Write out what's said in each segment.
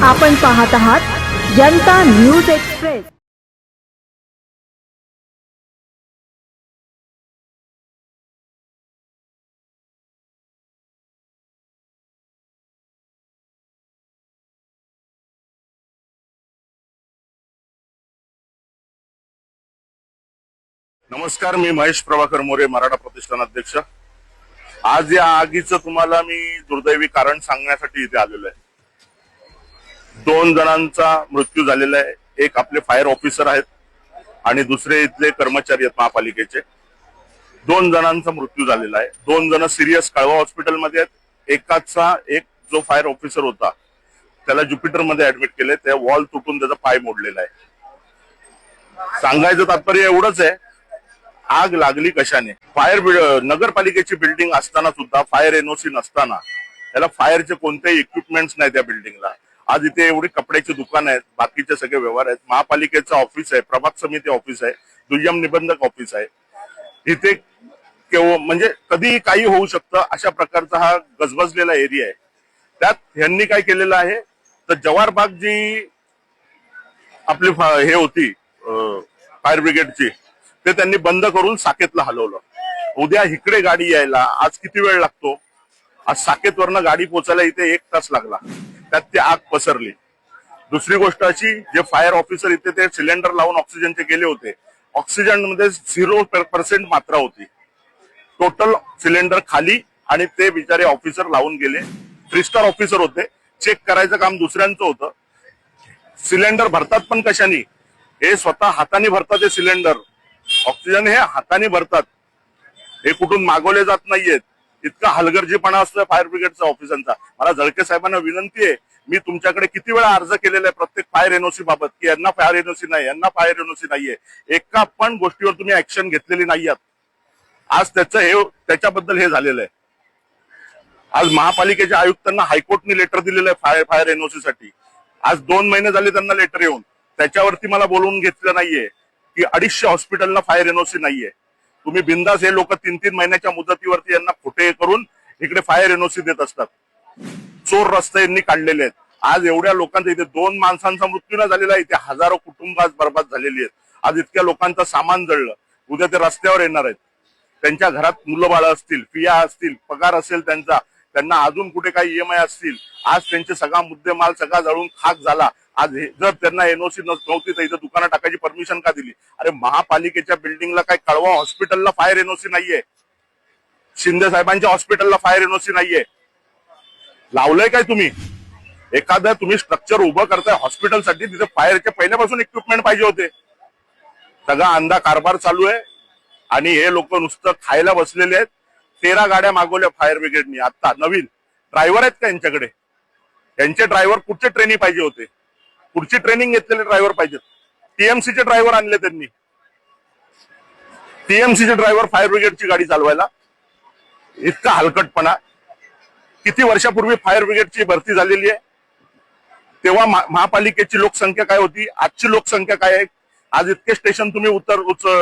आपण पाहत आहात जनता न्यूज एक्सप्रेस। नमस्कार, मी महेश प्रभाकर मोरे, मराठा प्रतिष्ठान अध्यक्ष। आज या आगीचं तुम्हाला मी दुर्दैवी कारण सांगण्यासाठी इथे आलेलो आहे। 2 जणांचा मृत्यू झालेला आहे। एक आपले फायर ऑफिसर आहेत आणि दुसरे इथले कर्मचारी आहेत महापालिकेचे। 2 जणांचा मृत्यू झालेला आहे। 2 जण सिरियस कळवा हॉस्पिटलमध्ये आहेत। एकाचा एक जो फायर ऑफिसर होता त्याला ज्युपिटर मध्ये ऍडमिट केले। त्या वॉल तुटून त्याचा पाय मोडलेला आहे। सांगायचं तात्पर्य एवढंच आहे, आग लागली कशाने। नगरपालिकेची बिल्डिंग असताना सुद्धा फायर एनओसी नसताना त्याला फायरचे कोणतेही इक्विपमेंट्स नाही त्या बिल्डिंगला। आज इथे एवढी कपड्याची दुकान आहेत, बाकीचे सगळे व्यवहार आहेत, महापालिकेचं ऑफिस आहे, प्रभाग समिती ऑफिस आहे, दुय्यम निबंधक ऑफिस आहे। इथे म्हणजे कधी काही होऊ शकतं अशा प्रकारचा हा गजबजलेला एरिया आहे। त्यात यांनी काय केलेलं आहे तर जवाहरबाग जी आपली हे होती फायर ब्रिगेडची ते त्यांनी बंद करून साकेतला हलवलं। उद्या इकडे गाडी यायला आज किती वेळ लागतो? आज साकेतवरनं गाडी पोचायला इथे 1 तास लागला, त्यात ती आग पसरली। दुसरी गोष्ट अशी, जे फायर ऑफिसर इथे ते सिलेंडर लावून ऑक्सिजनचे गेले होते, ऑक्सिजन मध्ये 0% मात्रा होती। टोटल सिलेंडर खाली आणि ते बिचारे ऑफिसर लावून गेले। 3 स्टार ऑफिसर होते, चेक करायचं काम दुसऱ्यांचं होतं। सिलेंडर भरतात पण कशाने? हे स्वतः हाताने भरतात हे सिलेंडर। ऑक्सिजन हे हाताने भरतात, हे कुठून मागवले जात नाहीयेत। इतका हलगर्जीपणा असतोय फायर ब्रिगेडचा ऑफिसरचा। मला झळके साहेबांना विनंती आहे, मी तुमच्याकडे किती वेळा अर्ज केलेला आहे प्रत्येक फायर एनओसी बाबत की यांना फायर एनओसी नाही, यांना फायर एनओसी नाहीये। एका पण गोष्टीवर तुम्ही ऍक्शन घेतलेली नाहीये। आज त्याच्याबद्दल हे झालेलं आहे। आज महापालिकेच्या आयुक्तांना हायकोर्टने लेटर दिलेलं आहे फायर एनओसी साठी। आज 2 महिने झाले त्यांना लेटर येऊन, त्याच्यावरती मला बोलवून घेतलं नाहीये की 250 हॉस्पिटलला फायर एनओसी नाहीये। तुम्ही बिंदास हे लोक 3-3 महिन्याच्या मुदतीवरती यांना खोटे करून इकडे फायर एनओसी देत असतात। चोर रस्ते यांनी काढलेले आहेत। आज एवढ्या लोकांचा इथे 2 माणसांचा मृत्यू न झालेला आहे, इथे हजारो कुटुंब आज बर्बाद झालेली आहेत। आज इतक्या लोकांचं सामान जळलं, उद्या ते रस्त्यावर येणार आहेत। त्यांच्या घरात मुलं बाळ असतील, फिया असतील, पगार असेल त्यांना अजून कुठे काही ईएमआय असतील। आज त्यांचे सगळा मुद्देमाल सगळा जळून खाक झाला। आज जर त्यांना एनओसी नव्हती तर इथं दुकानं टाकायची परमिशन का दिली? अरे महापालिकेच्या बिल्डिंगला काय कळवा हॉस्पिटलला फायर एनओसी नाहीये, शिंदे साहेबांच्या हॉस्पिटलला फायर एनओसी नाहीये। लावलंय काय तुम्ही? एखादं तुम्ही स्ट्रक्चर उभं करताय हॉस्पिटलसाठी, तिथे फायरचे पहिल्यापासून इक्विपमेंट पाहिजे होते। सगळा अंधा कारभार चालू आहे आणि हे लोक नुसतं खायला बसलेले आहेत। 13 गाड्या मागवल्या फायर ब्रिगेडनी आता नवीन। ड्रायव्हर आहेत का यांच्याकडे? यांचे ड्रायव्हर कुठचे ट्रेनिंग पाहिजे होते? पुढची ट्रेनिंग घेतलेले ड्रायव्हर पाहिजेत। टीएमसीचे ड्रायव्हर आणले त्यांनी, टीएमसीचे ड्रायव्हर फायर ब्रिगेडची गाडी चालवायला। इतका हलकटपणा। किती वर्षापूर्वी फायर ब्रिगेडची भरती झालेली आहे, तेव्हा महापालिकेची लोकसंख्या काय होती, आजची लोकसंख्या काय आहे? आज इतके स्टेशन तुम्ही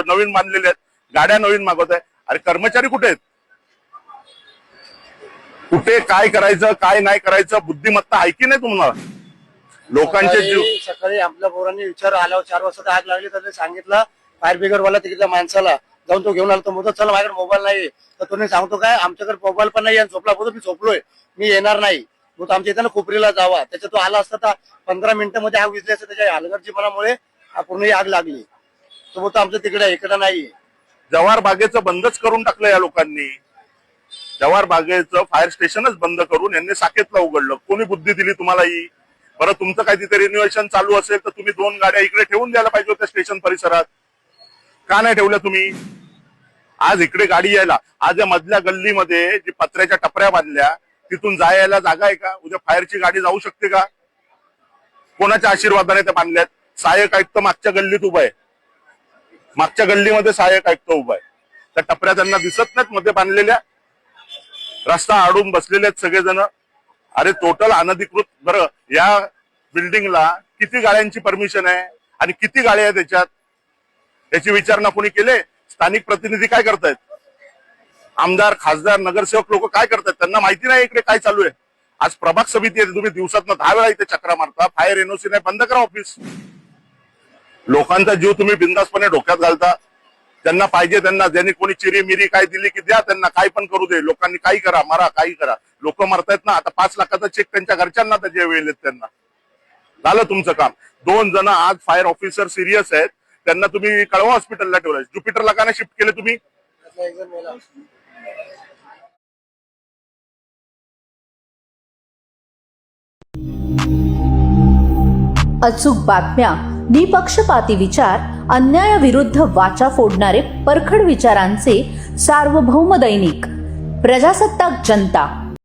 नवीन बांधलेले आहेत, गाड्या नवीन मागवताय। अरे कर्मचारी कुठे आहेत? कुठे काय करायचं काय नाही करायचं बुद्धिमत्ता आहे की नाही तुम्हाला? लोकांचे जीव सकाळी आपल्या पोरांनी विचार आल्यावर 4 वाजता आग लागली तर सांगितलं फायर ब्रिगेड वाला तिकडल्या माणसाला जाऊन तो घेऊन आला। तो म्हणतो चला माझ्याकडे मोबाईल नाही, तर तुम्ही सांगतो काय आमच्याकडे मोबाईल पण नाही आणि झोपला बोलतो मी झोपलोय मी येणार नाही, मग आमच्या इथं कोपरीला जावा। त्याच्या तो आला असता तर 15 मिनिटांमध्ये आग विझली असते। त्याच्या हलगर्जीपणामुळे पूर्ण आग लागली। तो बोलतो आमचं तिकडे इकडे नाही। जवाहर बागेचं बंदच करून टाकलं या लोकांनी। जवाहर बागेचं फायर स्टेशनच बंद करून यांनी साकेतला उघडलं। कोणी बुद्धी दिली तुम्हाला ही? बरं तुमचं काय तिथे रिन्युएशन चालू असेल तर तुम्ही 2 गाड्या इकडे ठेवून द्यायला पाहिजे होत्या स्टेशन परिसरात, का नाही ठेवल्या तुम्ही? आज इकडे गाडी यायला, आज या मधल्या गल्लीमध्ये जी पत्र्याच्या टपऱ्या बांधल्या तिथून जायला जागा आहे का? उद्या फायरची गाडी जाऊ शकते का? कोणाच्या आशीर्वादाने त्या बांधल्यात? सहाय्यक आयुक्त मागच्या गल्लीत उभा आहे, मागच्या गल्लीमध्ये सहाय्यक आयुक्त उभा आहे। त्या टपऱ्या त्यांना दिसत नाहीत मध्ये बांधलेल्या? रस्ता अडून बसलेले आहेत सगळेजण। अरे टोटल अनधिकृत। बरं या बिल्डिंगला किती गाड्यांची परमिशन आहे आणि किती गाड्या आहेत त्याच्यात? याची विचारणा कोणी केले? स्थानिक प्रतिनिधी काय करतायत? आमदार खासदार नगरसेवक लोक काय करतायत? त्यांना माहिती नाही इकडे काय चालू आहे। आज प्रभाग समिती आहे, तुम्ही दिवसातनं 10 वेळा इथे चक्रा मारता. फायर एनओसी नाही, बंद करा ऑफिस. लोकांचा जीव तुम्ही बिंदासपणे डोक्यात घालता. ज्यांना पाहिजे त्यांना, ज्यांनी कोणी चिरी मिरी काय दिली की द्या त्यांना, काय पण करू दे. लोकांनी काही करा, मारा, काही करा. लोक मरतायत ना. आता 5 लाखाचा चेक त्यांच्या घरच्यांना त्याचे वेळ त्यांना. झालं तुमचं काम. 2 जण आज फायर ऑफिसर सिरियस आहेत, त्यांना तुम्ही कळवा हॉस्पिटलला ठेवलंय. ज्युपिटरला का नाही शिफ्ट केले तुम्ही? अचूक बातम्या, निपक्षपाती विचार, अन्यायाविरुद्ध वाचा फोडणारे परखड विचारांचे सार्वभौम दैनिक प्रजासत्ताक जनता.